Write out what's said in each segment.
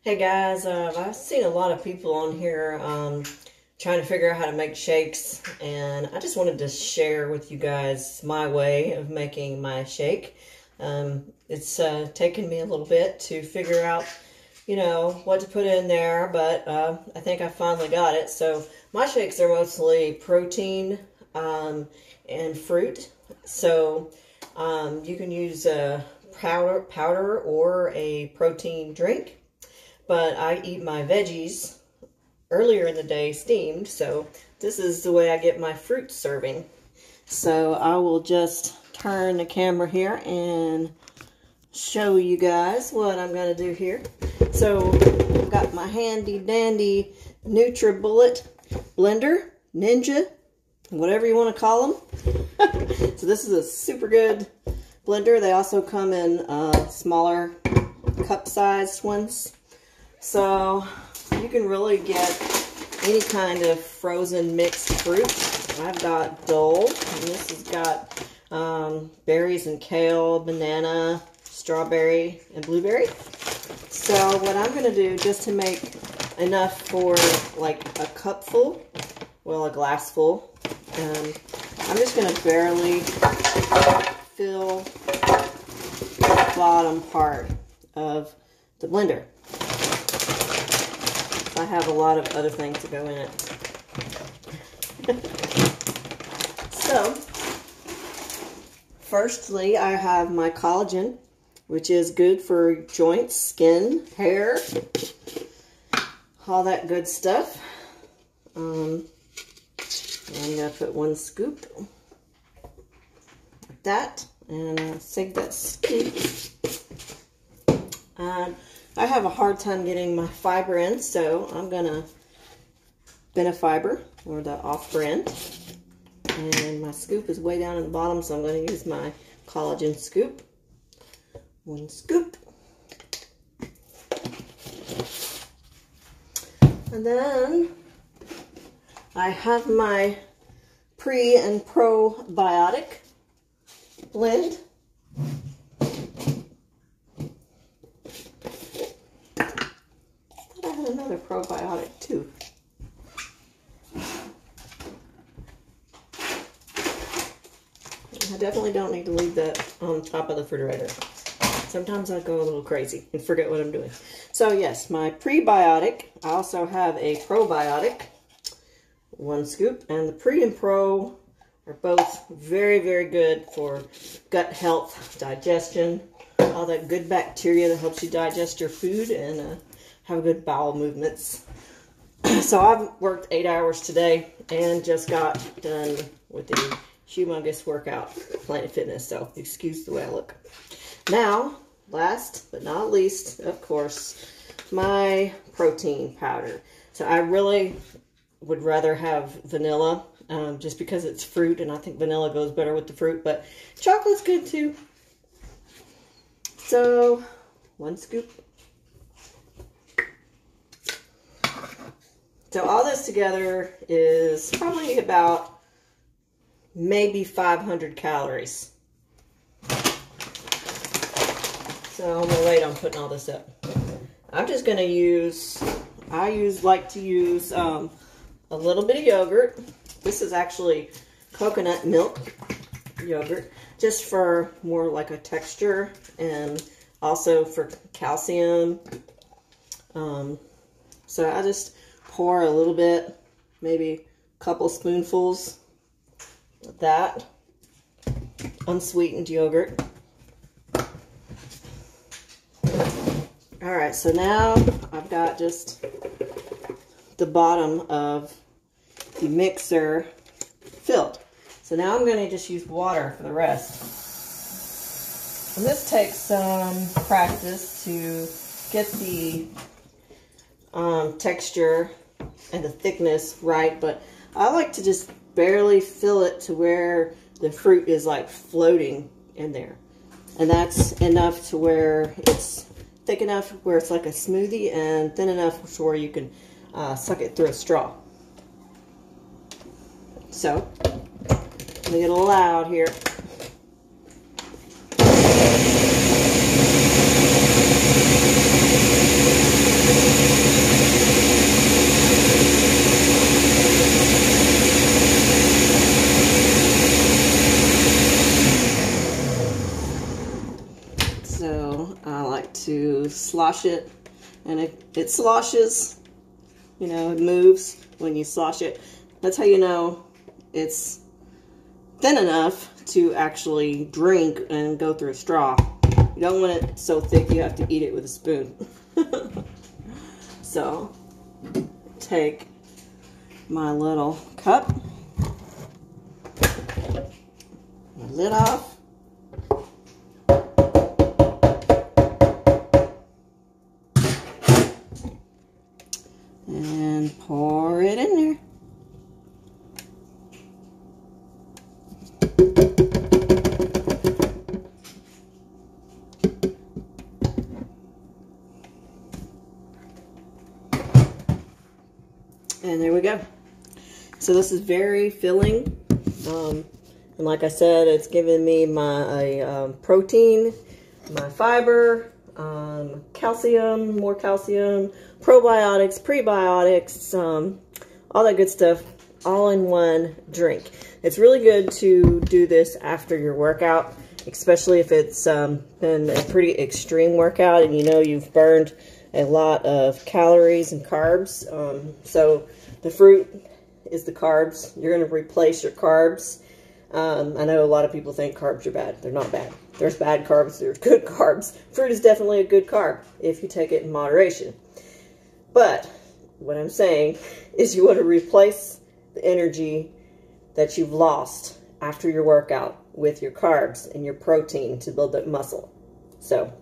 Hey guys, I've seen a lot of people on here trying to figure out how to make shakes, and I just wanted to share with you guys my way of making my shake. It's taken me a little bit to figure out, what to put in there, but I think I finally got it. So my shakes are mostly protein and fruit. So you can use a powder or a protein drink. But I eat my veggies earlier in the day steamed, so this is the way I get my fruit serving. So I will just turn the camera here and show you guys what I'm going to do here. So I've got my handy dandy NutriBullet blender, Ninja, whatever you want to call them. So this is a super good blender. They also come in smaller cup-sized ones. So you can really get any kind of frozen mixed fruit. I've got Dole, and this has got berries and kale, banana, strawberry, and blueberry. So what I'm going to do, just to make enough for like a cupful, well, a glass full, I'm just going to barely fill the bottom part of the blender. I have a lot of other things to go in it. So, firstly, I have my collagen, which is good for joints, skin, hair, all that good stuff. I'm going to put 1 scoop like that, and save that scoop. I have a hard time getting my fiber in, so I'm going to Benefiber, or the off-brand. And my scoop is way down in the bottom, so I'm going to use my collagen scoop. 1 scoop. And then I have my pre and probiotic blend. Another probiotic too. I definitely don't need to leave that on top of the refrigerator. Sometimes I go a little crazy and forget what I'm doing. So yes, my prebiotic. I also have a probiotic, 1 scoop, and the pre and pro are both very, very good for gut health, digestion, all that good bacteria that helps you digest your food and have good bowel movements. So I've worked 8 hours today and just got done with a humongous workout, Planet Fitness, so excuse the way I look. Now, last but not least, of course, my protein powder. So I really would rather have vanilla, just because it's fruit, and I think vanilla goes better with the fruit, but chocolate's good too. So, 1 scoop. So all this together is probably about maybe 500 calories. So I'm gonna wait on putting all this up. I'm just gonna use, like to use a little bit of yogurt. This is actually coconut milk yogurt, just for more like a texture and also for calcium. So I just pour a little bit, maybe a couple spoonfuls of that unsweetened yogurt. Alright, so now I've got just the bottom of the mixer filled. So now I'm going to just use water for the rest. And this takes some practice to get the texture and the thickness right, but I like to just barely fill it to where the fruit is like floating in there, and that's enough to where it's thick enough where it's like a smoothie and thin enough to where you can suck it through a straw. So let me get a little loud here. to slosh it, and it sloshes, you know, it moves when you slosh it. That's how you know it's thin enough to actually drink and go through a straw. You don't want it so thick you have to eat it with a spoon. So, take my little cup, lid off, and pour it in there. And there we go. So this is very filling. And like I said, it's giving me my protein, my fiber, calcium, more calcium, probiotics, prebiotics, all that good stuff, all in one drink. It's really good to do this after your workout, especially if it's been a pretty extreme workout and you know you've burned a lot of calories and carbs. So the fruit is the carbs. You're going to replace your carbs. I know a lot of people think carbs are bad. They're not bad. There's bad carbs. There's good carbs. Fruit is definitely a good carb if you take it in moderation. But what I'm saying is you want to replace the energy that you've lost after your workout with your carbs and your protein to build that muscle. So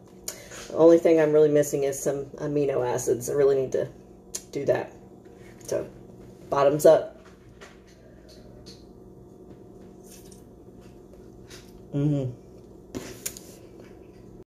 the only thing I'm really missing is some amino acids. I really need to do that. So bottoms up. Mm-hmm.